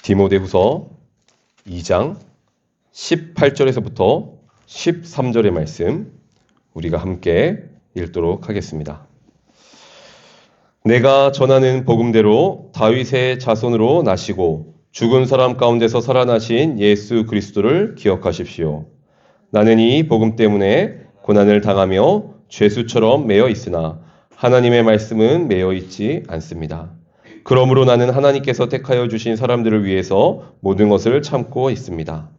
디모데후서 2장 18절에서부터 13절의 말씀 우리가 함께 읽도록 하겠습니다. 내가 전하는 복음대로 다윗의 자손으로 나시고 죽은 사람 가운데서 살아나신 예수 그리스도를 기억하십시오. 나는 이 복음 때문에 고난을 당하며 죄수처럼 매여 있으나 하나님의 말씀은 매여 있지 않습니다. 그러므로 나는 하나님께서 택하여 주신 사람들을 위해서 모든 것을 참고 있습니다.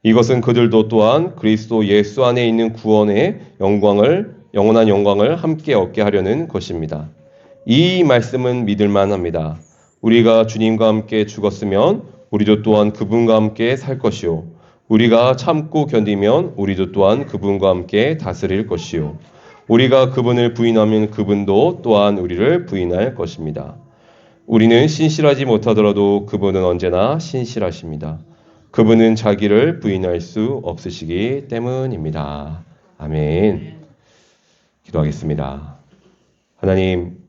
이것은 그들도 또한 그리스도 예수 안에 있는 구원의 영원한 영광을 함께 얻게 하려는 것입니다. 이 말씀은 믿을만 합니다. 우리가 주님과 함께 죽었으면 우리도 또한 그분과 함께 살 것이요. 우리가 참고 견디면 우리도 또한 그분과 함께 다스릴 것이요. 우리가 그분을 부인하면 그분도 또한 우리를 부인할 것입니다. 우리는 신실하지 못하더라도 그분은 언제나 신실하십니다. 그분은 자기를 부인할 수 없으시기 때문입니다. 아멘. 기도하겠습니다. 하나님,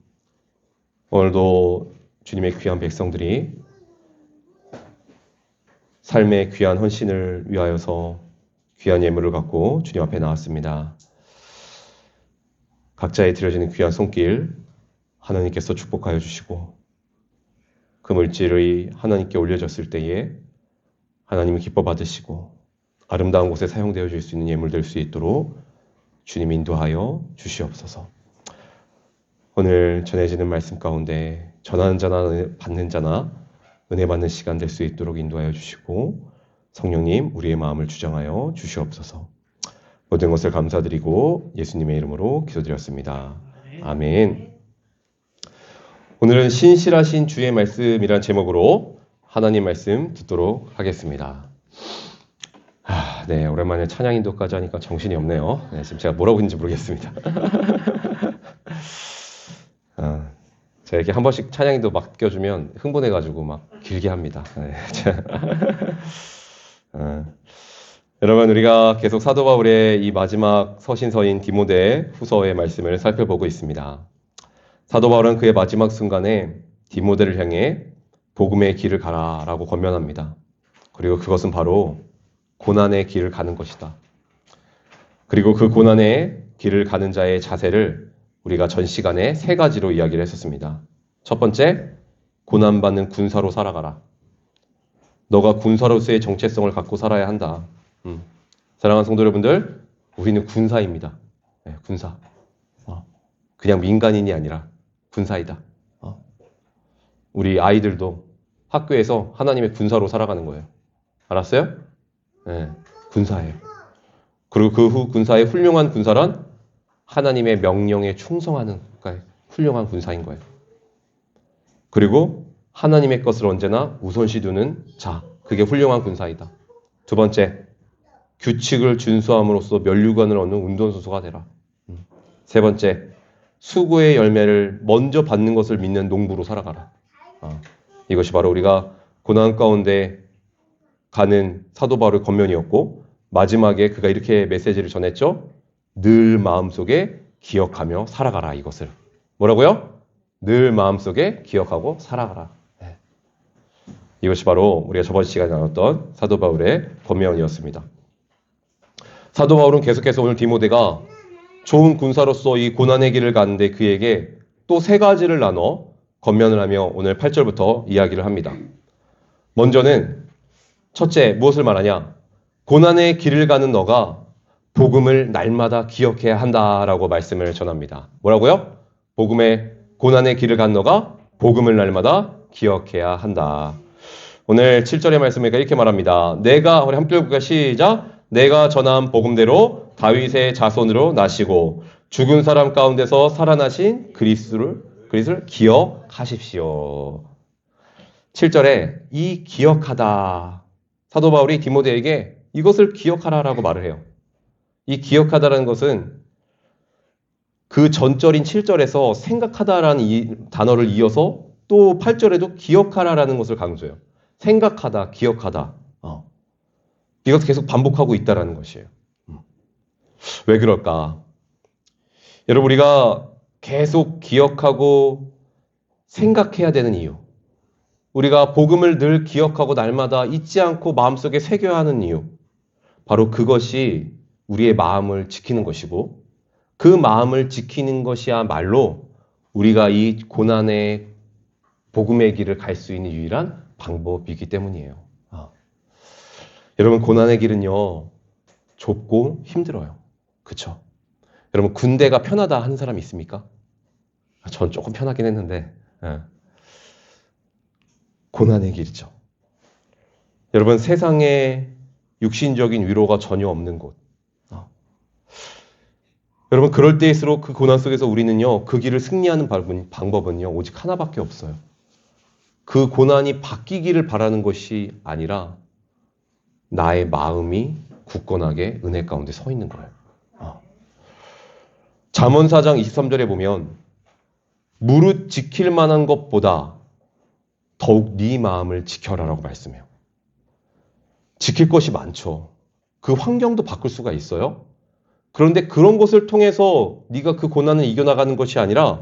오늘도 주님의 귀한 백성들이 삶의 귀한 헌신을 위하여서 귀한 예물을 갖고 주님 앞에 나왔습니다. 각자의 드려지는 귀한 손길 하나님께서 축복하여 주시고 그 물질이 하나님께 올려졌을 때에 하나님을 기뻐 받으시고 아름다운 곳에 사용되어질 수 있는 예물 될 수 있도록 주님 인도하여 주시옵소서. 오늘 전해지는 말씀 가운데 전하는 자나 받는 자나 은혜 받는 시간 될 수 있도록 인도하여 주시고 성령님 우리의 마음을 주장하여 주시옵소서. 모든 것을 감사드리고 예수님의 이름으로 기도드렸습니다. 아멘. 오늘은 신실하신 주의 말씀이란 제목으로 하나님 말씀 듣도록 하겠습니다. 네, 오랜만에 찬양 인도까지 하니까 정신이 없네요. 네, 지금 제가 뭐라고 했는지 모르겠습니다. 제가 이렇게 한 번씩 찬양 인도 맡겨주면 흥분해가지고 막 길게 합니다. 네, 여러분, 우리가 계속 사도 바울의 이 마지막 서신서인 디모데 후서의 말씀을 살펴보고 있습니다. 사도 바울은 그의 마지막 순간에 디모데를 향해 복음의 길을 가라라고 권면합니다. 그리고 그것은 바로 고난의 길을 가는 것이다. 그리고 그 고난의 길을 가는 자의 자세를 우리가 전 시간에 3가지로 이야기를 했었습니다. 첫 번째, 고난받는 군사로 살아가라. 너가 군사로서의 정체성을 갖고 살아야 한다. 사랑하는 성도 여러분들, 우리는 군사입니다. 네, 군사. 그냥 민간인이 아니라 군사이다. 우리 아이들도 학교에서 하나님의 군사로 살아가는 거예요. 알았어요? 네, 군사예요. 그리고 그 군사의 훌륭한 군사란 하나님의 명령에 충성하는 훌륭한 군사인 거예요. 그리고 하나님의 것을 언제나 우선시 두는 자, 그게 훌륭한 군사이다. 두 번째, 규칙을 준수함으로써 면류관을 얻는 운동선수가 되라. 세 번째, 수고의 열매를 먼저 받는 것을 믿는 농부로 살아가라. 이것이 바로 우리가 고난 가운데 가는 사도 바울의 권면이었고 마지막에 그가 이렇게 메시지를 전했죠. 늘 마음속에 기억하며 살아가라. 이것을 뭐라고요? 늘 마음속에 기억하고 살아가라. 네. 이것이 바로 우리가 저번 시간에 나눴던 사도 바울의 권면이었습니다. 사도 바울은 계속해서 오늘 디모데가 좋은 군사로서 이 고난의 길을 가는데 그에게 또 3가지를 나눠 권면을 하며 오늘 8절부터 이야기를 합니다. 먼저는 첫째, 무엇을 말하냐? 고난의 길을 가는 너가 복음을 날마다 기억해야 한다라고 말씀을 전합니다. 뭐라고요? 고난의 길을 간 너가 복음을 날마다 기억해야 한다. 오늘 7절의 말씀이니까 이렇게 말합니다. 우리 함께 읽을까요? 시작! 내가 전한 복음대로 다윗의 자손으로 나시고 죽은 사람 가운데서 살아나신 그리스도를 기억하십시오. 7절에 이 기억하다. 사도 바울이 디모데에게 이것을 기억하라라고 말을 해요. 이 기억하다라는 것은 그 전절인 7절에서 생각하다라는 이 단어를 이어서 또 8절에도 기억하라라는 것을 강조해요. 생각하다, 기억하다. 이것을 계속 반복하고 있다라는 것이에요. 왜 그럴까? 여러분, 우리가 계속 기억하고 생각해야 되는 이유. 우리가 복음을 늘 기억하고 날마다 잊지 않고 마음속에 새겨야 하는 이유. 바로 그것이 우리의 마음을 지키는 것이고 그 마음을 지키는 것이야말로 우리가 이 고난의 복음의 길을 갈 수 있는 유일한 방법이기 때문이에요. 여러분, 고난의 길은요, 좁고 힘들어요. 그쵸? 여러분, 군대가 편하다 하는 사람이 있습니까? 전 조금 편하긴 했는데, 고난의 길이죠. 여러분, 세상에 육신적인 위로가 전혀 없는 곳. 여러분, 그럴 때일수록 그 고난 속에서 우리는요, 그 길을 승리하는 방법은요, 오직 하나밖에 없어요. 그 고난이 바뀌기를 바라는 것이 아니라 나의 마음이 굳건하게 은혜 가운데 서 있는 거예요. 잠언 4장 23절에 보면 무릇 지킬 만한 것보다 더욱 네 마음을 지켜라라고 말씀해요. 지킬 것이 많죠. 그 환경도 바꿀 수가 있어요. 그런데 그런 것을 통해서 네가 그 고난을 이겨나가는 것이 아니라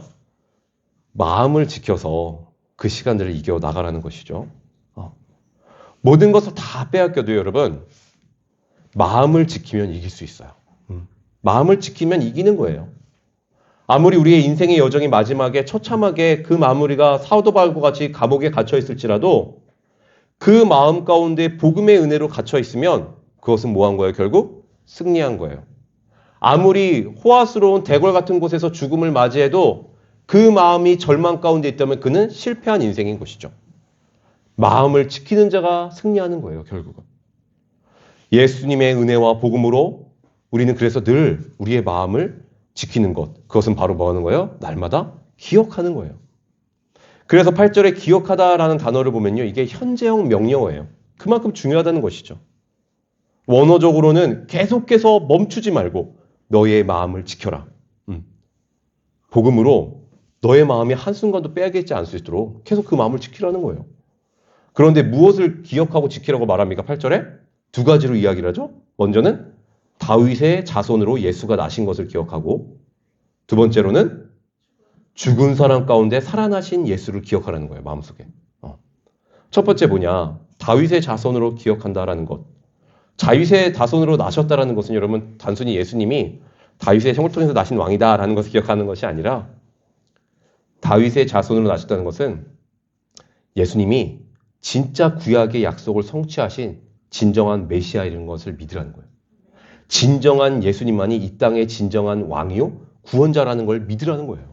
마음을 지켜서 그 시간들을 이겨나가라는 것이죠. 모든 것을 다 빼앗겨도 여러분, 마음을 지키면 이길 수 있어요. 마음을 지키면 이기는 거예요. 아무리 우리의 인생의 여정이 마지막에 처참하게 그 마무리가 사도 바울과 같이 감옥에 갇혀 있을지라도 그 마음 가운데 복음의 은혜로 갇혀 있으면 그것은 뭐 한 거예요? 결국 승리한 거예요. 아무리 호화스러운 대궐 같은 곳에서 죽음을 맞이해도 그 마음이 절망 가운데 있다면 그는 실패한 인생인 것이죠. 마음을 지키는 자가 승리하는 거예요, 결국은. 예수님의 은혜와 복음으로 우리는 그래서 늘 우리의 마음을 지키는 것. 그것은 바로 뭐 하는 거예요? 날마다 기억하는 거예요. 그래서 8절에 기억하다라는 단어를 보면요, 이게 현재형 명령어예요. 그만큼 중요하다는 것이죠. 원어적으로는 계속해서 멈추지 말고 너의 마음을 지켜라. 복음으로 너의 마음이 한순간도 빼앗기지 않을 수 있도록 계속 그 마음을 지키라는 거예요. 그런데 무엇을 기억하고 지키라고 말합니까? 8절에? 두 가지로 이야기를 하죠. 먼저는 다윗의 자손으로 예수가 나신 것을 기억하고 두 번째로는 죽은 사람 가운데 살아나신 예수를 기억하라는 거예요. 마음속에. 첫 번째 뭐냐? 다윗의 자손으로 기억한다라는 것. 다윗의 자손으로 나셨다라는 것은 여러분 단순히 예수님이 다윗의 형을 통해서 나신 왕이다라는 것을 기억하는 것이 아니라 다윗의 자손으로 나셨다는 것은 예수님이 진짜 구약의 약속을 성취하신 진정한 메시아이라는 것을 믿으라는 거예요. 진정한 예수님만이 이 땅의 진정한 왕이요 구원자라는 걸 믿으라는 거예요.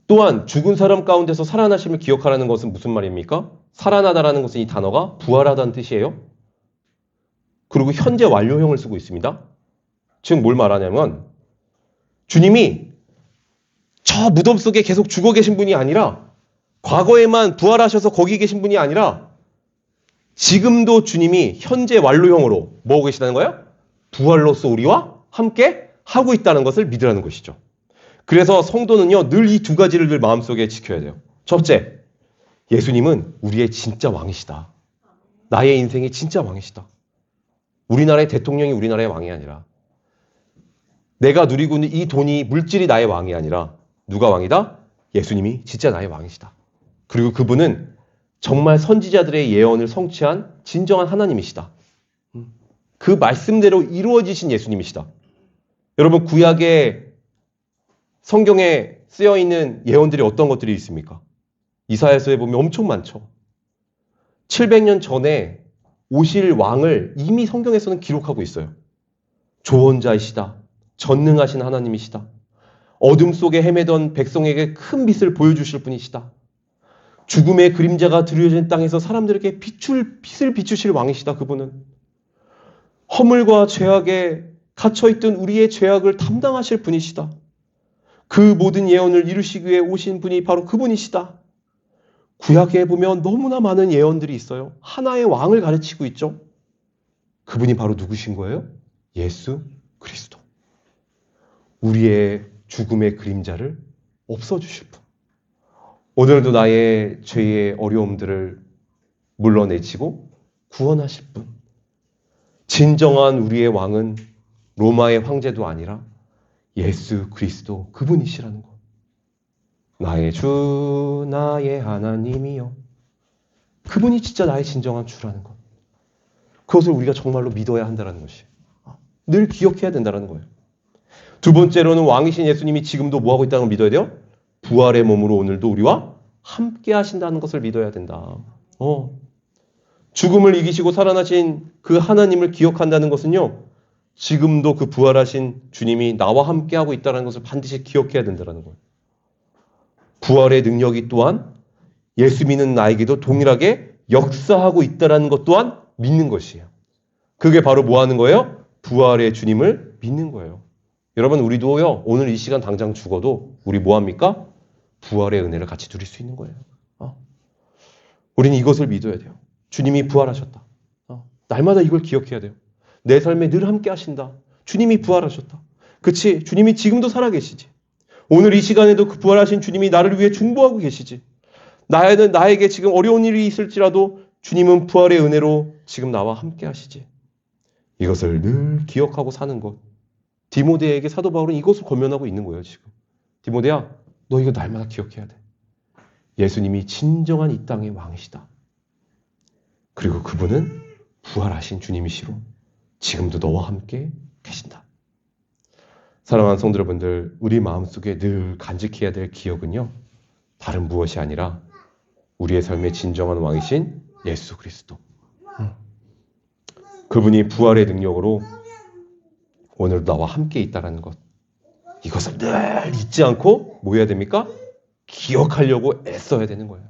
또한 죽은 사람 가운데서 살아나심을 기억하라는 것은 무슨 말입니까? 살아나다라는 것은 이 단어가 부활하다는 뜻이에요. 그리고 현재 완료형을 쓰고 있습니다. 즉 뭘 말하냐면 주님이 저 무덤 속에 계속 죽어 계신 분이 아니라 과거에만 부활하셔서 거기 계신 분이 아니라 지금도 주님이 현재 완료형으로 뭐하고 계시다는 거예요? 부활로서 우리와 함께 하고 있다는 것을 믿으라는 것이죠. 그래서 성도는요, 늘 이 두 가지를 늘 마음속에 지켜야 돼요. 첫째, 예수님은 우리의 진짜 왕이시다. 나의 인생의 진짜 왕이시다. 우리나라의 대통령이 우리나라의 왕이 아니라 내가 누리고 있는 이 돈이 물질이 나의 왕이 아니라 누가 왕이다? 예수님이 진짜 나의 왕이시다. 그리고 그분은 정말 선지자들의 예언을 성취한 진정한 하나님이시다. 그 말씀대로 이루어지신 예수님이시다. 여러분 구약의 성경에 쓰여있는 예언들이 어떤 것들이 있습니까? 이사야서에 보면 엄청 많죠. 700년 전에 오실 왕을 이미 성경에서는 기록하고 있어요. 조언자이시다. 전능하신 하나님이시다. 어둠 속에 헤매던 백성에게 큰 빛을 보여주실 분이시다. 죽음의 그림자가 드려진 땅에서 사람들에게 빛을 비추실 왕이시다. 그분은 허물과 죄악에 갇혀있던 우리의 죄악을 담당하실 분이시다. 그 모든 예언을 이루시기 위해 오신 분이 바로 그분이시다. 구약에 보면 너무나 많은 예언들이 있어요. 하나의 왕을 가르치고 있죠. 그분이 바로 누구신 거예요? 예수 그리스도. 우리의 죽음의 그림자를 없어주실 분. 오늘도 나의 죄의 어려움들을 물러내치고 구원하실 분. 진정한 우리의 왕은 로마의 황제도 아니라 예수 그리스도 그분이시라는 것. 나의 주 나의 하나님이요. 그분이 진짜 나의 진정한 주라는 것. 그것을 우리가 정말로 믿어야 한다는 것이 늘 기억해야 된다는 거예요. 두 번째로는 왕이신 예수님이 지금도 뭐하고 있다는 걸 믿어야 돼요? 부활의 몸으로 오늘도 우리와 함께 하신다는 것을 믿어야 된다. 죽음을 이기시고 살아나신 그 하나님을 기억한다는 것은요, 지금도 그 부활하신 주님이 나와 함께 하고 있다는 것을 반드시 기억해야 된다는 거예요. 부활의 능력이 또한 예수 믿는 나에게도 동일하게 역사하고 있다는 것 또한 믿는 것이에요. 그게 바로 뭐 하는 거예요? 부활의 주님을 믿는 거예요. 여러분, 우리도요, 오늘 이 시간 당장 죽어도 우리 뭐 합니까? 부활의 은혜를 같이 누릴 수 있는 거예요. 우리는 이것을 믿어야 돼요. 주님이 부활하셨다. 날마다 이걸 기억해야 돼요. 내 삶에 늘 함께 하신다. 주님이 부활하셨다. 그치? 주님이 지금도 살아계시지. 오늘 이 시간에도 그 부활하신 주님이 나를 위해 중보하고 계시지. 나에게 지금 어려운 일이 있을지라도 주님은 부활의 은혜로 지금 나와 함께 하시지. 이것을 늘 기억하고 사는 것. 디모데에게 사도 바울은 이것을 권면하고 있는 거예요, 지금. 디모데야, 너 이거 날마다 기억해야 돼. 예수님이 진정한 이 땅의 왕이시다. 그리고 그분은 부활하신 주님이시로 지금도 너와 함께 계신다. 사랑하는 성도 여러분들, 우리 마음속에 늘 간직해야 될 기억은요, 다른 무엇이 아니라 우리의 삶의 진정한 왕이신 예수 그리스도. 그분이 부활의 능력으로 오늘 나와 함께 있다는 것. 이것을 늘 잊지 않고 뭐 해야 됩니까? 기억하려고 애써야 되는 거예요.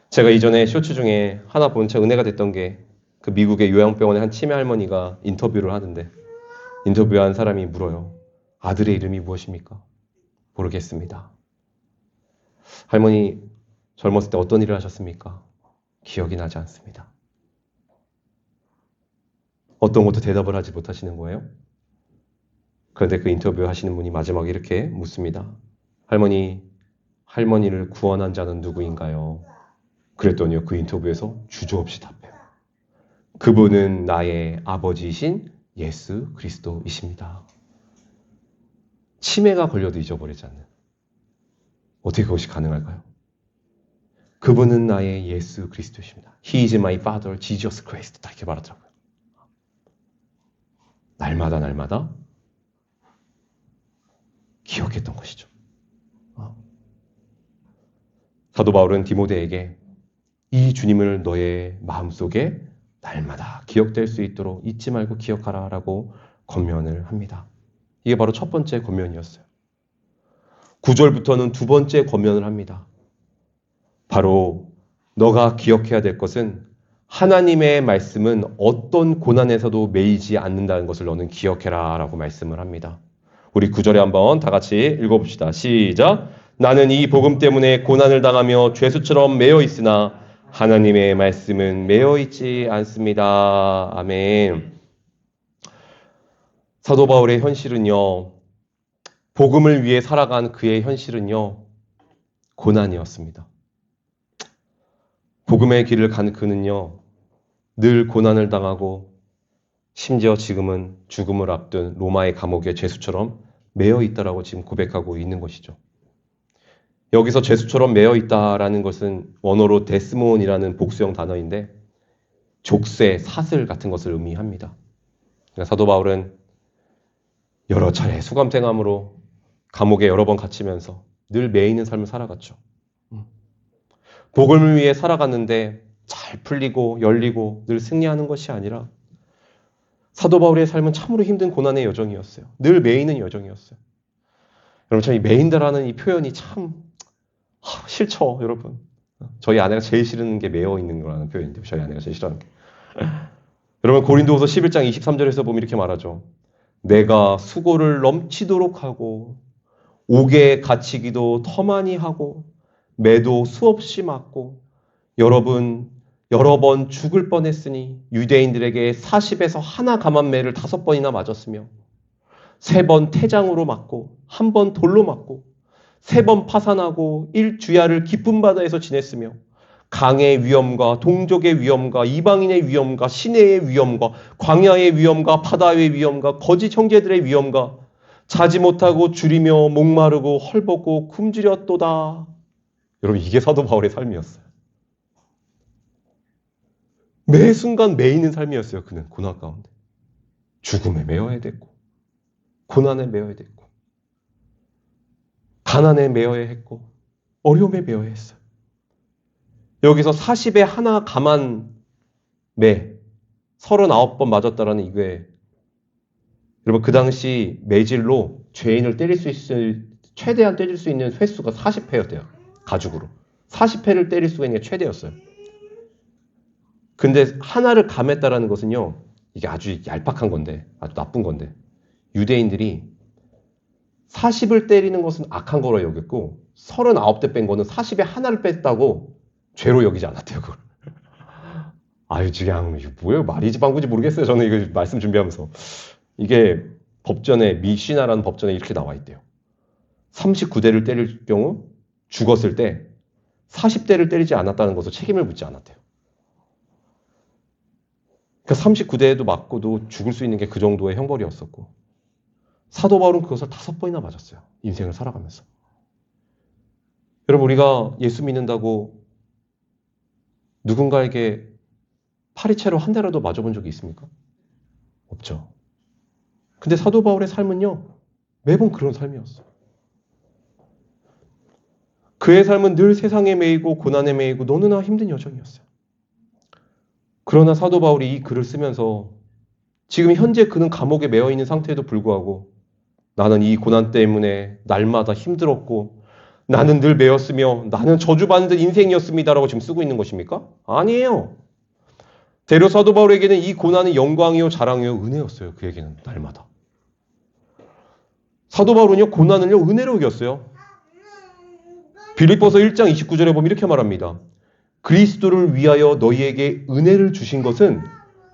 제가 이전에 쇼츠 중에 하나 본 제 은혜가 됐던 게 그 미국의 요양병원의 한 치매 할머니가 인터뷰를 하는데 인터뷰한 사람이 물어요. 아들의 이름이 무엇입니까? 모르겠습니다. 할머니 젊었을 때 어떤 일을 하셨습니까? 기억이 나지 않습니다. 어떤 것도 대답을 하지 못하시는 거예요. 그런데 그 인터뷰 하시는 분이 마지막에 이렇게 묻습니다. 할머니를 구원한 자는 누구인가요? 그랬더니요, 그 인터뷰에서 주저없이 답해요. 그분은 나의 아버지이신 예수 그리스도이십니다. 치매가 걸려도 잊어버리지 않는. 어떻게 그것이 가능할까요? 그분은 나의 예수 그리스도이십니다. He is my father, Jesus Christ. 다 이렇게 말하더라고요. 날마다 기억했던 것이죠. 사도 바울은 디모데에게 이 주님을 너의 마음속에 날마다 기억될 수 있도록 잊지 말고 기억하라 라고 권면을 합니다. 이게 바로 첫 번째 권면이었어요. 9절부터는 두 번째 권면을 합니다. 바로 너가 기억해야 될 것은 하나님의 말씀은 어떤 고난에서도 매이지 않는다는 것을 너는 기억해라 라고 말씀을 합니다. 우리 9절에 한번 다 같이 읽어봅시다. 시작! 나는 이 복음 때문에 고난을 당하며 죄수처럼 매여 있으나 하나님의 말씀은 매여 있지 않습니다. 아멘. 사도 바울의 현실은요, 복음을 위해 살아간 그의 현실은요, 고난이었습니다. 복음의 길을 간 그는요, 늘 고난을 당하고 심지어 지금은 죽음을 앞둔 로마의 감옥의 죄수처럼 매여 있다라고 지금 고백하고 있는 것이죠. 여기서 죄수처럼 매여 있다라는 것은 원어로 데스몬이라는 복수형 단어인데 족쇄, 사슬 같은 것을 의미합니다. 그러니까 사도 바울은 여러 차례 수감생함으로 감옥에 여러 번 갇히면서 늘 매여 있는 삶을 살아갔죠. 복음을 위해 살아갔는데 잘 풀리고 열리고 늘 승리하는 것이 아니라 사도 바울의 삶은 참으로 힘든 고난의 여정이었어요. 늘 매이는 여정이었어요. 여러분 참 이 매인다라는 이 표현이 참 싫죠, 여러분. 저희 아내가 제일 싫은 게 매여 있는 거라는 표현인데 저희 아내가 제일 싫어하는 게. 여러분 고린도후서 11장 23절에서 보면 이렇게 말하죠. 내가 수고를 넘치도록 하고 옥에 갇히기도 터많이 하고 매도 수없이 맞고 여러 번 죽을 뻔했으니 유대인들에게 40에서 하나 감한매를 5번이나 맞았으며 3번 태장으로 맞고 1번 돌로 맞고 3번 파산하고 1주야를 깊은 바다에서 지냈으며 강의 위험과 동족의 위험과 이방인의 위험과 시내의 위험과 광야의 위험과 바다의 위험과 거짓 형제들의 위험과 자지 못하고 줄이며 목마르고 헐벗고 굶주렸도다. 여러분, 이게 사도 바울의 삶이었어요. 매 순간 매 있는 삶이었어요. 그는 고난 가운데. 죽음에 매여야 됐고, 고난에 매여야 됐고, 가난에 매여야 했고, 어려움에 매여야 했어요. 여기서 40에 하나 가만 매, 39번 맞았다라는 이게, 여러분, 그 당시 매질로 죄인을 때릴 수 있을, 최대한 때릴 수 있는 횟수가 40회였대요. 가죽으로. 40회를 때릴 수가 있는 게 최대였어요. 근데 하나를 감했다라는 것은요, 이게 아주 얄팍한 건데, 아주 나쁜 건데, 유대인들이 40을 때리는 것은 악한 거로 여겼고, 39대 뺀 거는 40에 하나를 뺐다고 죄로 여기지 않았대요, 그걸. 아유, 그냥, 이거 뭐예요? 말이지 방구지 모르겠어요. 저는 이거 말씀 준비하면서. 이게 법전에, 미시나라는 법전에 이렇게 나와 있대요. 39대를 때릴 경우 죽었을 때 40대를 때리지 않았다는 것을 책임을 묻지 않았대요. 그러니까 39대에도 맞고도 죽을 수 있는 게 그 정도의 형벌이었었고, 사도 바울은 그것을 5번이나 맞았어요. 인생을 살아가면서. 여러분, 우리가 예수 믿는다고 누군가에게 파리채로 한 대라도 맞아본 적이 있습니까? 없죠. 근데 사도 바울의 삶은요, 매번 그런 삶이었어요. 그의 삶은 늘 세상에 매이고 고난에 매이고 너무나 힘든 여정이었어요. 그러나 사도 바울이 이 글을 쓰면서 지금 현재 그는 감옥에 매여 있는 상태에도 불구하고 나는 이 고난 때문에 날마다 힘들었고 나는 늘 매였으며 나는 저주받는 인생이었습니다라고 지금 쓰고 있는 것입니까? 아니에요. 대려 사도 바울에게는 이 고난은 영광이요 자랑이요 은혜였어요. 그에게는 날마다. 사도 바울은요 고난을요 은혜로 이겼어요. 빌립보서 1장 29절에 보면 이렇게 말합니다. 그리스도를 위하여 너희에게 은혜를 주신 것은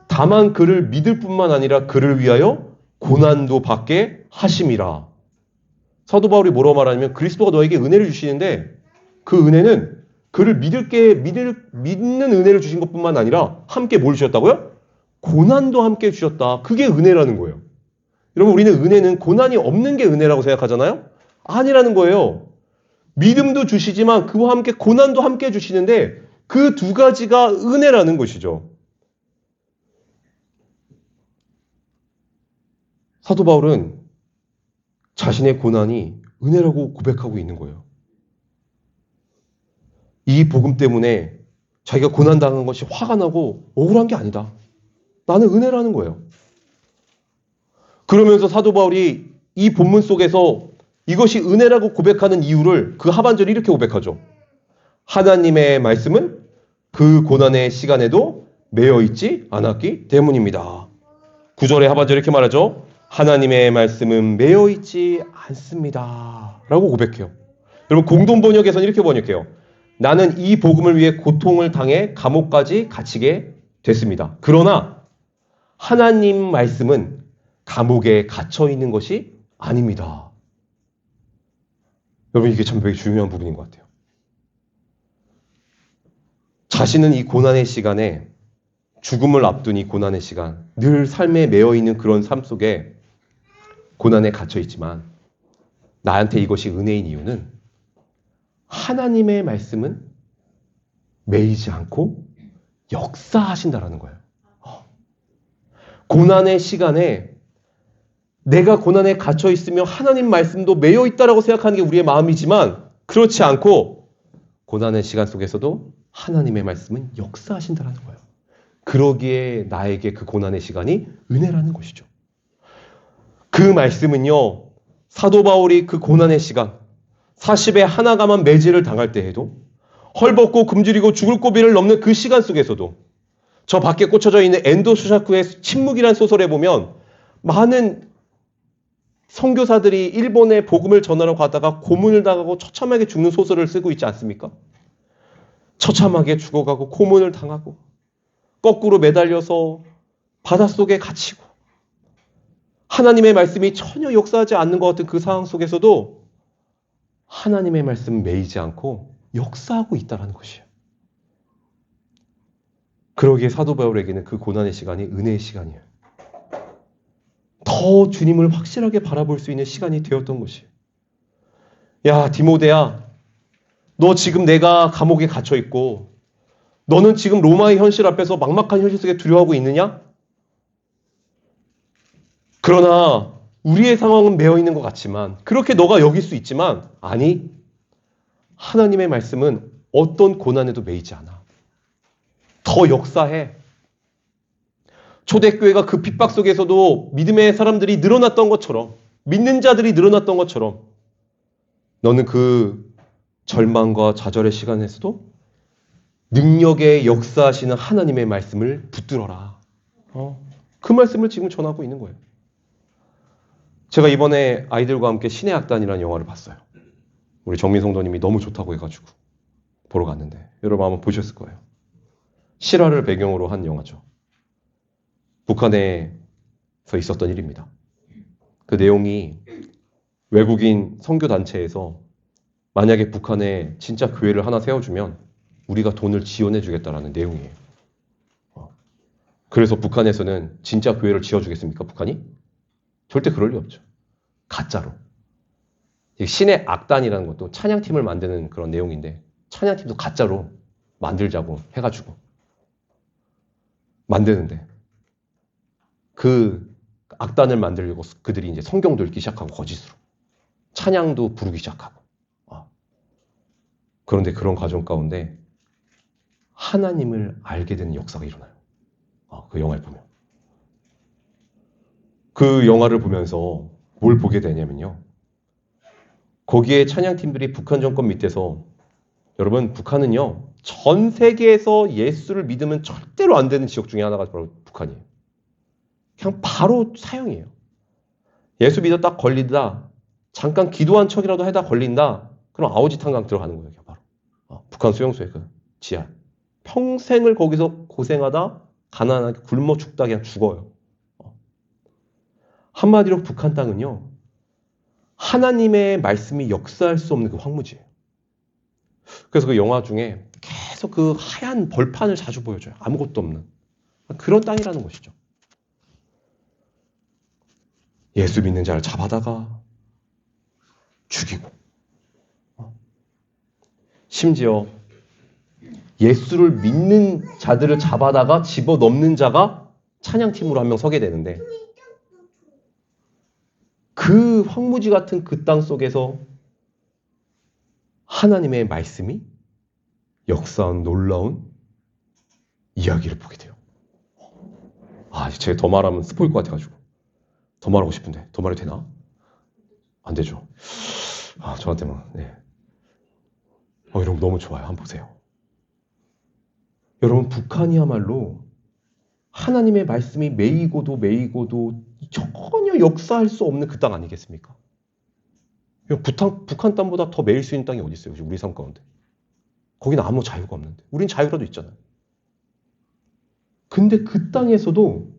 다만 그를 믿을 뿐만 아니라 그를 위하여 고난도 받게 하심이라. 사도 바울이 뭐라고 말하냐면 그리스도가 너에게 은혜를 주시는데 그 은혜는 그를 믿는 은혜를 주신 것뿐만 아니라 함께 뭘 주셨다고요? 고난도 함께 주셨다. 그게 은혜라는 거예요. 여러분, 우리는 은혜는 고난이 없는 게 은혜라고 생각하잖아요? 아니라는 거예요. 믿음도 주시지만 그와 함께 고난도 함께 주시는데 그 두 가지가 은혜라는 것이죠. 사도 바울은 자신의 고난이 은혜라고 고백하고 있는 거예요. 이 복음 때문에 자기가 고난당한 것이 화가 나고 억울한 게 아니다. 나는 은혜라는 거예요. 그러면서 사도 바울이 이 본문 속에서 이것이 은혜라고 고백하는 이유를 그 하반절에 이렇게 고백하죠. 하나님의 말씀은 그 고난의 시간에도 매여 있지 않았기 때문입니다. 9절의 하반절에 이렇게 말하죠. 하나님의 말씀은 매여 있지 않습니다. 라고 고백해요. 여러분, 공동 번역에서는 이렇게 번역해요. 나는 이 복음을 위해 고통을 당해 감옥까지 갇히게 됐습니다. 그러나 하나님 말씀은 감옥에 갇혀 있는 것이 아닙니다. 여러분, 이게 참 되게 중요한 부분인 것 같아요. 자신은 이 고난의 시간에 죽음을 앞둔 이 고난의 시간, 늘 삶에 매여 있는 그런 삶 속에 고난에 갇혀 있지만 나한테 이것이 은혜인 이유는 하나님의 말씀은 매이지 않고 역사하신다라는 거예요. 고난의 시간에 내가 고난에 갇혀 있으며 하나님 말씀도 매여 있다라고 생각하는 게 우리의 마음이지만 그렇지 않고 고난의 시간 속에서도 하나님의 말씀은 역사하신다라는 거예요. 그러기에 나에게 그 고난의 시간이 은혜라는 것이죠. 그 말씀은요, 사도 바울이 그 고난의 시간, 40에 하나가만 매질을 당할 때에도 헐벗고 굶주리고 죽을 고비를 넘는 그 시간 속에서도 저 밖에 꽂혀져 있는 엔도 수샤쿠의 침묵이라는 소설에 보면 많은 선교사들이 일본에 복음을 전하러 가다가 고문을 당하고 처참하게 죽는 소설을 쓰고 있지 않습니까? 처참하게 죽어가고 고문을 당하고 거꾸로 매달려서 바닷속에 갇히고 하나님의 말씀이 전혀 역사하지 않는 것 같은 그 상황 속에서도 하나님의 말씀은 매이지 않고 역사하고 있다는 것이에요. 그러기에 사도 바울에게는 그 고난의 시간이 은혜의 시간이에요. 더 주님을 확실하게 바라볼 수 있는 시간이 되었던 것이에요. 야, 디모데야, 너 지금 내가 감옥에 갇혀 있고 너는 지금 로마의 현실 앞에서 막막한 현실 속에 두려워하고 있느냐? 그러나 우리의 상황은 매여 있는 것 같지만, 그렇게 너가 여길 수 있지만, 아니, 하나님의 말씀은 어떤 고난에도 매이지 않아. 더 역사해. 초대교회가 그 핍박 속에서도 믿음의 사람들이 늘어났던 것처럼, 믿는 자들이 늘어났던 것처럼, 너는 그 절망과 좌절의 시간에서도 능력의 역사하시는 하나님의 말씀을 붙들어라. 그 말씀을 지금 전하고 있는 거예요. 제가 이번에 아이들과 함께 신의 악단이라는 영화를 봤어요. 우리 정민 성도님이 너무 좋다고 해가지고 보러 갔는데 여러분 아마 보셨을 거예요. 실화를 배경으로 한 영화죠. 북한에서 있었던 일입니다. 그 내용이 외국인 선교단체에서 만약에 북한에 진짜 교회를 하나 세워주면 우리가 돈을 지원해 주겠다라는 내용이에요. 그래서 북한에서는 진짜 교회를 지어주겠습니까? 북한이? 절대 그럴 리 없죠. 가짜로. 신의 악단이라는 것도 찬양팀을 만드는 그런 내용인데 찬양팀도 가짜로 만들자고 해가지고 만드는데 그 악단을 만들려고 그들이 이제 성경도 읽기 시작하고 거짓으로 찬양도 부르기 시작하고 그런데 그런 과정 가운데 하나님을 알게 되는 역사가 일어나요. 그 영화를 보면. 그 영화를 보면서 뭘 보게 되냐면요. 거기에 찬양팀들이 북한 정권 밑에서 여러분 북한은요. 전 세계에서 예수를 믿으면 절대로 안 되는 지역 중에 하나가 바로 북한이에요. 그냥 바로 사형이에요. 예수 믿어 딱 걸린다. 잠깐 기도한 척이라도 하다 걸린다. 그럼 아오지탄강 들어가는 거예요. 바로. 북한 수용소에 그 지하. 평생을 거기서 고생하다 가난하게 굶어 죽다 그냥 죽어요. 한마디로 북한 땅은요. 하나님의 말씀이 역사할 수 없는 그 황무지예요. 그래서 그 영화 중에 계속 그 하얀 벌판을 자주 보여줘요. 아무것도 없는. 그런 땅이라는 것이죠. 예수 믿는 자를 잡아다가 죽이고 심지어 예수를 믿는 자들을 잡아다가 집어넣는 자가 찬양팀으로 한 명 서게 되는데 그 황무지 같은 그 땅 속에서 하나님의 말씀이 역사한 놀라운 이야기를 보게 돼요. 제가 더 말하면 스포일 것 같아가지고 더 말하고 싶은데 더 말해도 되나? 안 되죠. 저한테만. 네. 여러분 너무 좋아요. 한번 보세요. 여러분 북한이야말로 하나님의 말씀이 매이고도 전혀 역사할 수 없는 그 땅 아니겠습니까? 북한 땅보다 더 매일 수 있는 땅이 어디 있어요? 우리 삶 가운데. 거기는 아무 자유가 없는데. 우린 자유라도 있잖아요. 근데 그 땅에서도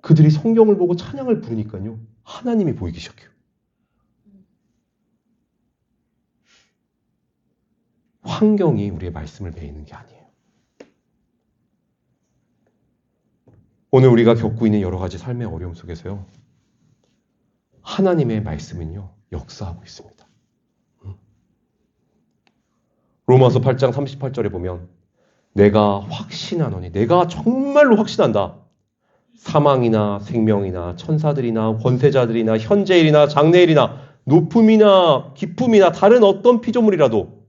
그들이 성경을 보고 찬양을 부르니까요. 하나님이 보이기 시작해요. 환경이 우리의 말씀을 매이는 게 아니에요. 오늘 우리가 겪고 있는 여러 가지 삶의 어려움 속에서요. 하나님의 말씀은요. 역사하고 있습니다. 로마서 8장 38절에 보면 내가 확신하노니 내가 정말로 확신한다. 사망이나 생명이나 천사들이나 권세자들이나 현재일이나 장래일이나 높음이나 깊음이나 다른 어떤 피조물이라도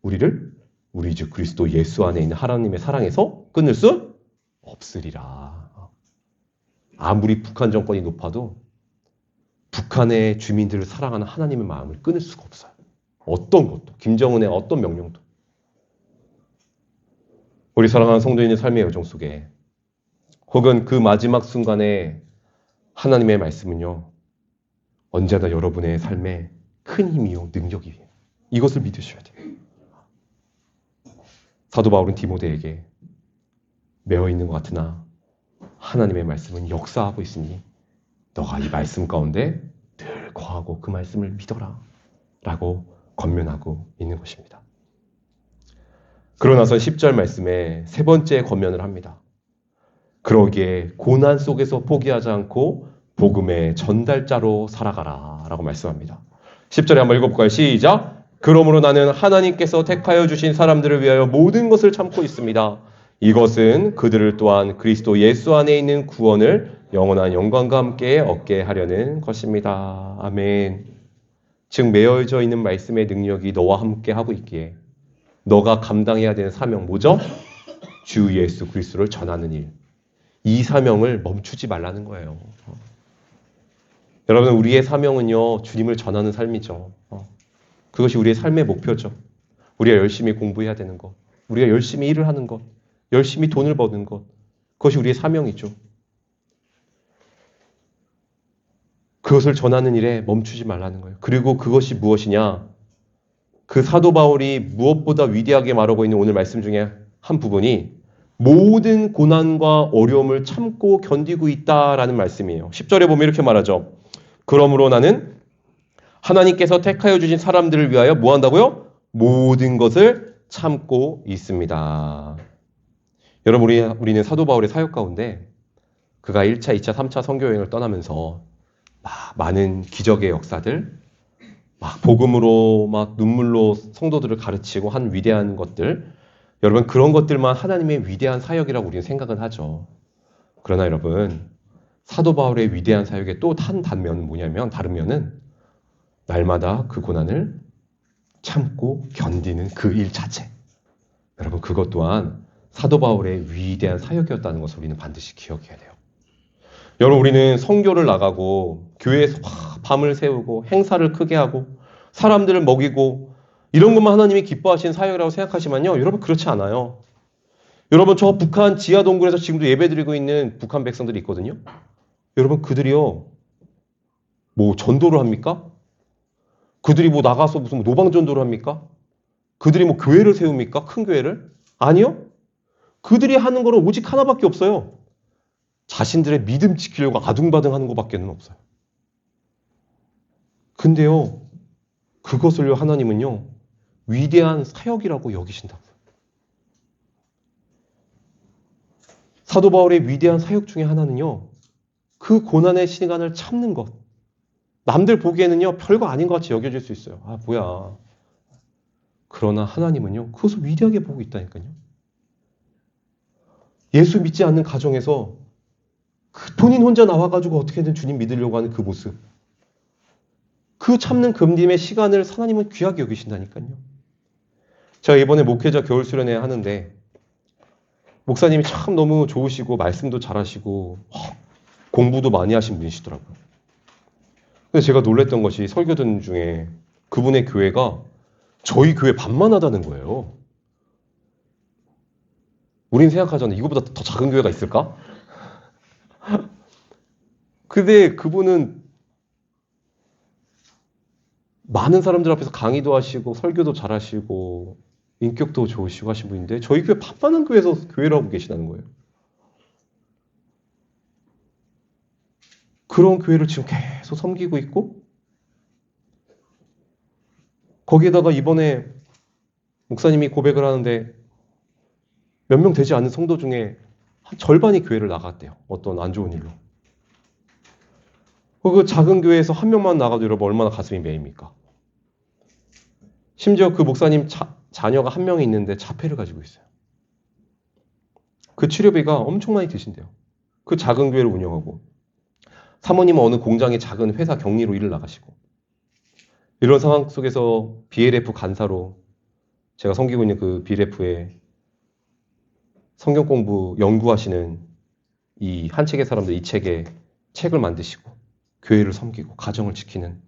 우리를 우리 주 그리스도 예수 안에 있는 하나님의 사랑에서 끊을 수 없으리라. 아무리 북한 정권이 높아도 북한의 주민들을 사랑하는 하나님의 마음을 끊을 수가 없어요. 어떤 것도. 김정은의 어떤 명령도. 우리 사랑하는 성도인의 삶의 여정 속에 혹은 그 마지막 순간에 하나님의 말씀은요. 언제나 여러분의 삶에 큰 힘이요. 능력이에요. 이것을 믿으셔야 돼요. 사도 바울은 디모데에게 매어 있는 것 같으나 하나님의 말씀은 역사하고 있으니 너가 이 말씀 가운데 늘 거하고 그 말씀을 믿어라 라고 권면하고 있는 것입니다. 그러나서 10절 말씀에 세 번째 권면을 합니다. 그러기에 고난 속에서 포기하지 않고 복음의 전달자로 살아가라 라고 말씀합니다. 10절에 한번 읽어볼까요? 시작! 그러므로 나는 하나님께서 택하여 주신 사람들을 위하여 모든 것을 참고 있습니다. 이것은 그들을 또한 그리스도 예수 안에 있는 구원을 영원한 영광과 함께 얻게 하려는 것입니다. 아멘. 즉 매여져 있는 말씀의 능력이 너와 함께 하고 있기에 너가 감당해야 되는 사명 뭐죠? 주 예수 그리스도를 전하는 일. 이 사명을 멈추지 말라는 거예요. 여러분, 우리의 사명은요, 주님을 전하는 삶이죠. 그것이 우리의 삶의 목표죠. 우리가 열심히 공부해야 되는 것, 우리가 열심히 일을 하는 것, 열심히 돈을 버는 것, 그것이 우리의 사명이죠. 그것을 전하는 일에 멈추지 말라는 거예요. 그리고 그것이 무엇이냐? 그 사도 바울이 무엇보다 위대하게 말하고 있는 오늘 말씀 중에 한 부분이 모든 고난과 어려움을 참고 견디고 있다라는 말씀이에요. 10절에 보면 이렇게 말하죠. 그러므로 나는 하나님께서 택하여 주신 사람들을 위하여 뭐 한다고요? 모든 것을 참고 있습니다. 여러분, 우리는 사도 바울의 사역 가운데 그가 1차, 2차, 3차 선교여행을 떠나면서 많은 기적의 역사들, 복음으로 눈물로 성도들을 가르치고 한 위대한 것들, 여러분 그런 것들만 하나님의 위대한 사역이라고 우리는 생각은 하죠. 그러나 여러분, 사도 바울의 위대한 사역의 또 한 단면은 뭐냐면, 다른 면은 날마다 그 고난을 참고 견디는 그 일 자체. 여러분, 그것 또한 사도 바울의 위대한 사역이었다는 것을 우리는 반드시 기억해야 돼요. 여러분, 우리는 선교를 나가고 교회에서 밤을 새우고 행사를 크게 하고 사람들을 먹이고 이런 것만 하나님이 기뻐하시는 사역이라고 생각하시면요, 여러분 그렇지 않아요. 여러분, 저 북한 지하 동굴에서 지금도 예배드리고 있는 북한 백성들이 있거든요. 여러분, 그들이요 뭐 전도를 합니까? 그들이 뭐 나가서 무슨 노방 전도를 합니까? 그들이 뭐 교회를 세웁니까? 큰 교회를? 아니요. 그들이 하는 거는 오직 하나밖에 없어요. 자신들의 믿음 지키려고 아둥바둥 하는 것밖에는 없어요. 근데요, 그것을요 하나님은요 위대한 사역이라고 여기신다고요. 사도 바울의 위대한 사역 중에 하나는요, 그 고난의 시간을 참는 것. 남들 보기에는요 별거 아닌 것 같이 여겨질 수 있어요. 뭐야. 그러나 하나님은요 그것을 위대하게 보고 있다니까요. 예수 믿지 않는 가정에서 그 본인 혼자 나와가지고 어떻게든 주님 믿으려고 하는 그 모습, 그 참는 금림의 시간을 하나님은 귀하게 여기신다니까요. 제가 이번에 목회자 겨울 수련회 하는데 목사님이 참 너무 좋으시고 말씀도 잘하시고 공부도 많이 하신 분이시더라고요. 근데 제가 놀랬던 것이 설교든 중에 그분의 교회가 저희 교회 반만 하다는 거예요. 우린 생각하잖아요. 이거보다 더 작은 교회가 있을까? 근데 그분은 많은 사람들 앞에서 강의도 하시고 설교도 잘하시고 인격도 좋으시고 하신 분인데 저희 교회 반만한 교회에서 교회를 하고 계시다는 거예요. 그런 교회를 지금 계속 섬기고 있고 거기에다가 이번에 목사님이 고백을 하는데 몇 명 되지 않는 성도 중에 한 절반이 교회를 나갔대요. 어떤 안 좋은 일로. 그 작은 교회에서 한 명만 나가도 여러분 얼마나 가슴이 메입니까? 심지어 그 목사님 자녀가 한 명이 있는데 자폐를 가지고 있어요. 그 치료비가 엄청 많이 드신대요. 그 작은 교회를 운영하고 사모님은 어느 공장의 작은 회사 격리로 일을 나가시고 이런 상황 속에서 BLF 간사로 제가 섬기고 있는 그 BLF에 성경 공부 연구하시는 이 한 책의 사람들 이 책에 책을 만드시고 교회를 섬기고 가정을 지키는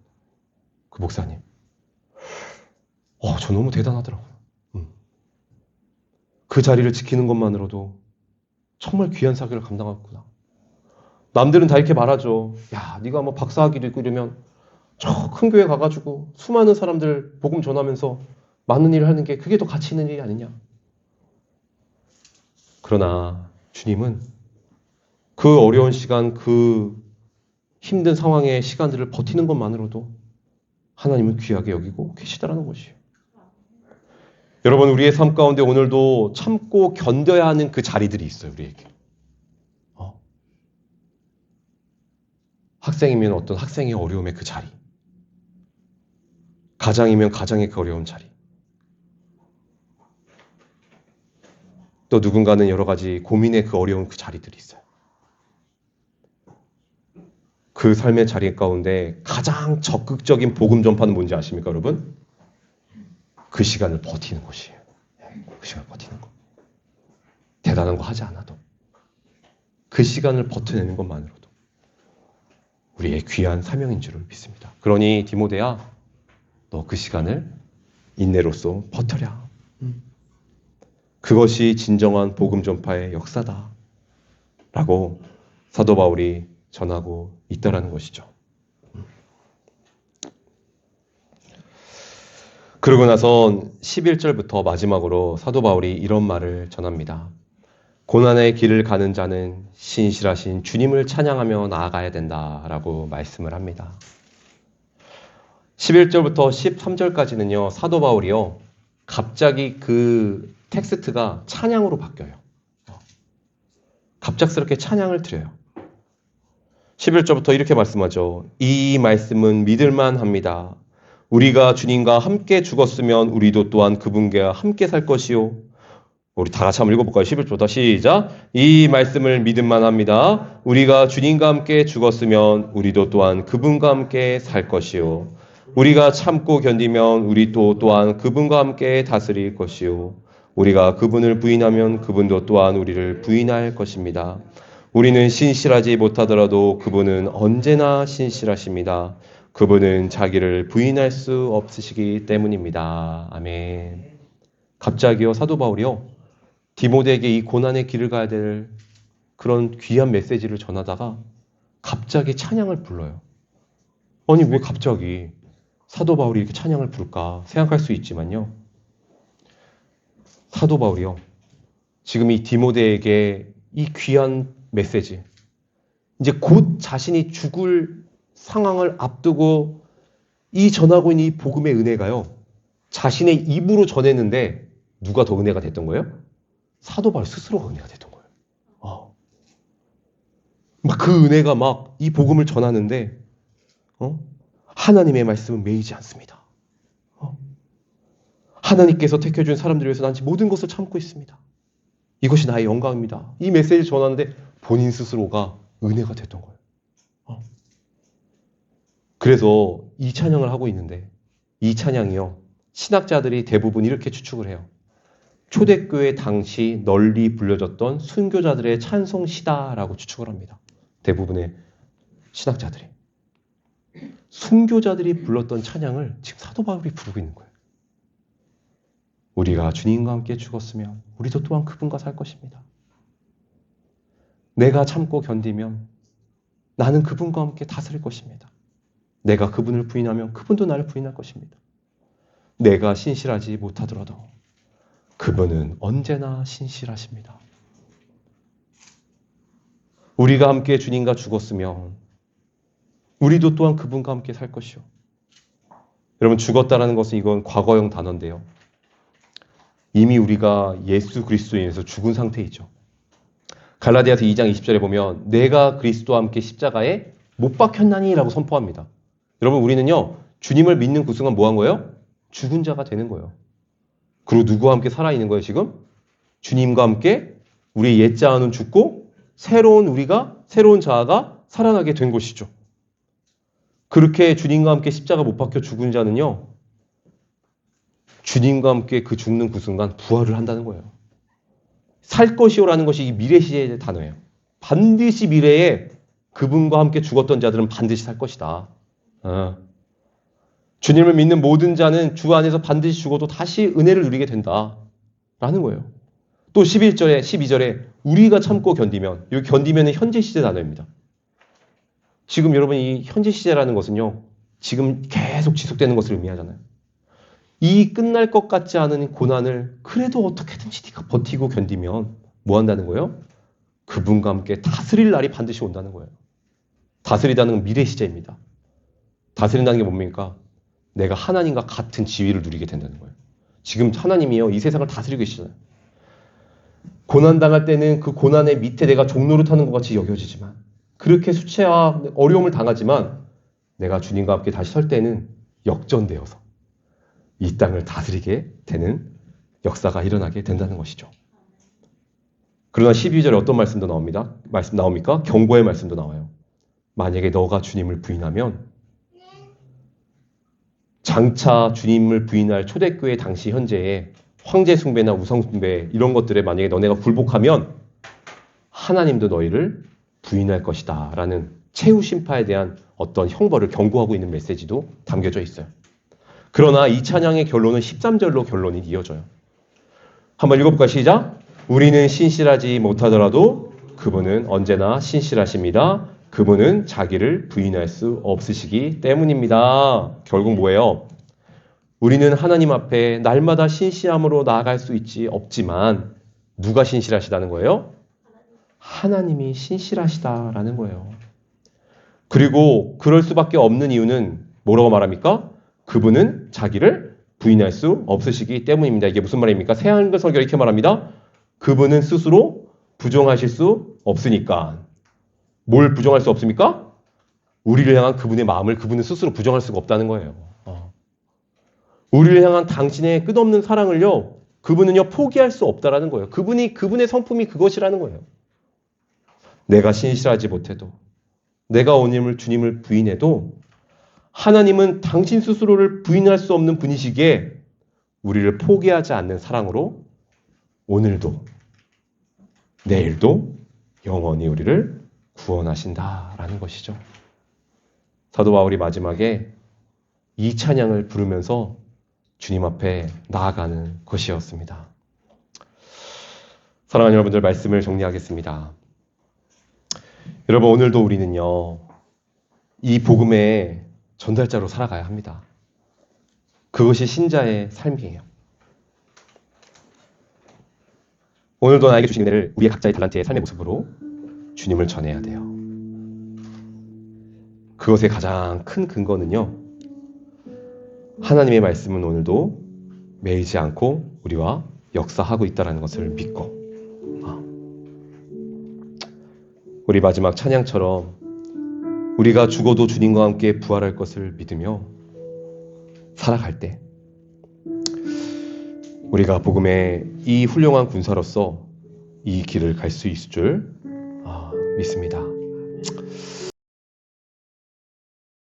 그 목사님. 저 너무 대단하더라고요. 그 자리를 지키는 것만으로도 정말 귀한 사역을 감당하구나. 남들은 다 이렇게 말하죠. 야, 네가 뭐 박사학위도 있고 이러면 저 큰 교회 가가지고 수많은 사람들 복음 전하면서 많은 일을 하는 게 그게 더 가치 있는 일이 아니냐. 그러나 주님은 그 어려운 시간, 그 힘든 상황의 시간들을 버티는 것만으로도 하나님은 귀하게 여기고 계시다라는 것이에요. 여러분, 우리의 삶 가운데 오늘도 참고 견뎌야 하는 그 자리들이 있어요, 우리에게. 학생이면 어떤 학생의 어려움의 그 자리, 가장이면 가장의 그 어려운 자리, 또 누군가는 여러 가지 고민의 그 어려운 그 자리들이 있어요. 그 삶의 자리 가운데 가장 적극적인 복음 전파는 뭔지 아십니까, 여러분? 그 시간을 버티는 것이에요. 그 시간을 버티는 것. 대단한 거 하지 않아도 그 시간을 버텨내는 것만으로도 우리의 귀한 사명인 줄을 믿습니다. 그러니 디모데야, 너 그 시간을 인내로써 버텨라. 그것이 진정한 복음 전파의 역사다. 라고 사도 바울이 전하고 있다라는 것이죠. 그러고 나선 11절부터 마지막으로 사도 바울이 이런 말을 전합니다. 고난의 길을 가는 자는 신실하신 주님을 찬양하며 나아가야 된다라고 말씀을 합니다. 11절부터 13절까지는요. 사도 바울이요. 갑자기 그 텍스트가 찬양으로 바뀌어요. 갑작스럽게 찬양을 드려요. 11절부터 이렇게 말씀하죠. 이 말씀은 믿을만 합니다. 우리가 주님과 함께 죽었으면 우리도 또한 그분과 함께 살 것이요. 우리 다 같이 한번 읽어볼까요? 11절부터 시작. 이 말씀을 믿을만 합니다. 우리가 주님과 함께 죽었으면 우리도 또한 그분과 함께 살 것이요. 우리가 참고 견디면 우리도 또한 그분과 함께 다스릴 것이요. 우리가 그분을 부인하면 그분도 또한 우리를 부인할 것입니다. 우리는 신실하지 못하더라도 그분은 언제나 신실하십니다. 그분은 자기를 부인할 수 없으시기 때문입니다. 아멘. 갑자기요, 사도 바울이요, 디모데에게 이 고난의 길을 가야 될 그런 귀한 메시지를 전하다가 갑자기 찬양을 불러요. 아니, 왜 갑자기 사도 바울이 이렇게 찬양을 부를까 생각할 수 있지만요. 사도 바울이요, 지금 이 디모데에게 이 귀한 메시지, 이제 곧 자신이 죽을 상황을 앞두고 이 전하고 있는 이 복음의 은혜가요, 자신의 입으로 전했는데 누가 더 은혜가 됐던 거예요? 사도 바울 스스로가 은혜가 됐던 거예요. 막 그 은혜가 막 이 복음을 전하는데 하나님의 말씀은 매이지 않습니다. 하나님께서 택해준 사람들을 위해서 난 모든 것을 참고 있습니다. 이것이 나의 영광입니다. 이 메시지를 전하는데 본인 스스로가 은혜가 됐던 거예요. 그래서 이 찬양을 하고 있는데 이 찬양이요, 신학자들이 대부분 이렇게 추측을 해요. 초대교회 당시 널리 불려졌던 순교자들의 찬송시다라고 추측을 합니다. 대부분의 신학자들이. 순교자들이 불렀던 찬양을 지금 사도 바울이 부르고 있는 거예요. 우리가 주님과 함께 죽었으면 우리도 또한 그분과 살 것입니다. 내가 참고 견디면 나는 그분과 함께 다스릴 것입니다. 내가 그분을 부인하면 그분도 나를 부인할 것입니다. 내가 신실하지 못하더라도 그분은 언제나 신실하십니다. 우리가 함께 주님과 죽었으면 우리도 또한 그분과 함께 살 것이요. 여러분, 죽었다라는 것은 이건 과거형 단어인데요. 이미 우리가 예수 그리스도에 의해서 죽은 상태이죠. 갈라디아서 2장 20절에 보면 내가 그리스도와 함께 십자가에 못 박혔나니 라고 선포합니다. 여러분, 우리는요, 주님을 믿는 그 순간 뭐 한 거예요? 죽은 자가 되는 거예요. 그리고 누구와 함께 살아있는 거예요, 지금? 주님과 함께 우리의 옛 자아는 죽고 새로운 자아가 살아나게 된 것이죠. 그렇게 주님과 함께 십자가 못 박혀 죽은 자는요, 주님과 함께 그 죽는 그 순간 부활을 한다는 거예요. 살 것이요라는 것이 이 미래 시제의 단어예요. 반드시 미래에 그분과 함께 죽었던 자들은 반드시 살 것이다. 주님을 믿는 모든 자는 주 안에서 반드시 죽어도 다시 은혜를 누리게 된다라는 거예요. 또 11절에 12절에 우리가 참고 견디면, 이 견디면은 현재 시제 단어입니다. 지금 여러분, 이 현재 시제라는 것은요, 지금 계속 지속되는 것을 의미하잖아요. 이 끝날 것 같지 않은 고난을 그래도 어떻게든지 네가 버티고 견디면 뭐 한다는 거예요? 그분과 함께 다스릴 날이 반드시 온다는 거예요. 다스리다는 건 미래 시제입니다. 다스린다는 게 뭡니까? 내가 하나님과 같은 지위를 누리게 된다는 거예요. 지금 하나님이요, 이 세상을 다스리고 계시잖아요. 고난당할 때는 그 고난의 밑에 내가 종노릇하는 것 같이 여겨지지만 그렇게 수치와 어려움을 당하지만 내가 주님과 함께 다시 설 때는 역전되어서 이 땅을 다스리게 되는 역사가 일어나게 된다는 것이죠. 그러나 12절에 어떤 말씀도 나옵니까? 경고의 말씀도 나와요. 만약에 너가 주님을 부인하면, 장차 주님을 부인할 초대교회 당시 현재의 황제 숭배나 우상 숭배 이런 것들에 만약에 너네가 굴복하면 하나님도 너희를 부인할 것이다 라는 최후 심판에 대한 어떤 형벌을 경고하고 있는 메시지도 담겨져 있어요. 그러나 이 찬양의 결론은 13절로 결론이 이어져요. 한번 읽어볼까요? 시작! 우리는 신실하지 못하더라도 그분은 언제나 신실하십니다. 그분은 자기를 부인할 수 없으시기 때문입니다. 결국 뭐예요? 우리는 하나님 앞에 날마다 신실함으로 나아갈 수 없지만 누가 신실하시다는 거예요? 하나님이 신실하시다라는 거예요. 그리고 그럴 수밖에 없는 이유는 뭐라고 말합니까? 그분은 자기를 부인할 수 없으시기 때문입니다. 이게 무슨 말입니까? 새한글 설교 이렇게 말합니다. 그분은 스스로 부정하실 수 없으니까. 뭘 부정할 수 없습니까? 우리를 향한 그분의 마음을 그분은 스스로 부정할 수가 없다는 거예요. 우리를 향한 당신의 끝없는 사랑을요, 그분은요 포기할 수 없다라는 거예요. 그분의 성품이 그것이라는 거예요. 내가 신실하지 못해도, 내가 오늘 주님을 부인해도 하나님은 당신 스스로를 부인할 수 없는 분이시기에 우리를 포기하지 않는 사랑으로 오늘도 내일도 영원히 우리를 구원하신다라는 것이죠. 사도 바울이 마지막에 이 찬양을 부르면서 주님 앞에 나아가는 것이었습니다. 사랑하는 여러분들, 말씀을 정리하겠습니다. 여러분, 오늘도 우리는요, 이 복음의 전달자로 살아가야 합니다. 그것이 신자의 삶이에요. 오늘도 나에게 주신 은혜를 우리의 각자의 달란트의 삶의 모습으로 주님을 전해야 돼요. 그것의 가장 큰 근거는요, 하나님의 말씀은 오늘도 매이지 않고 우리와 역사하고 있다는 것을 믿고, 우리 마지막 찬양처럼 우리가 죽어도 주님과 함께 부활할 것을 믿으며 살아갈 때 우리가 복음의 이 훌륭한 군사로서 이 길을 갈 수 있을 줄 믿습니다.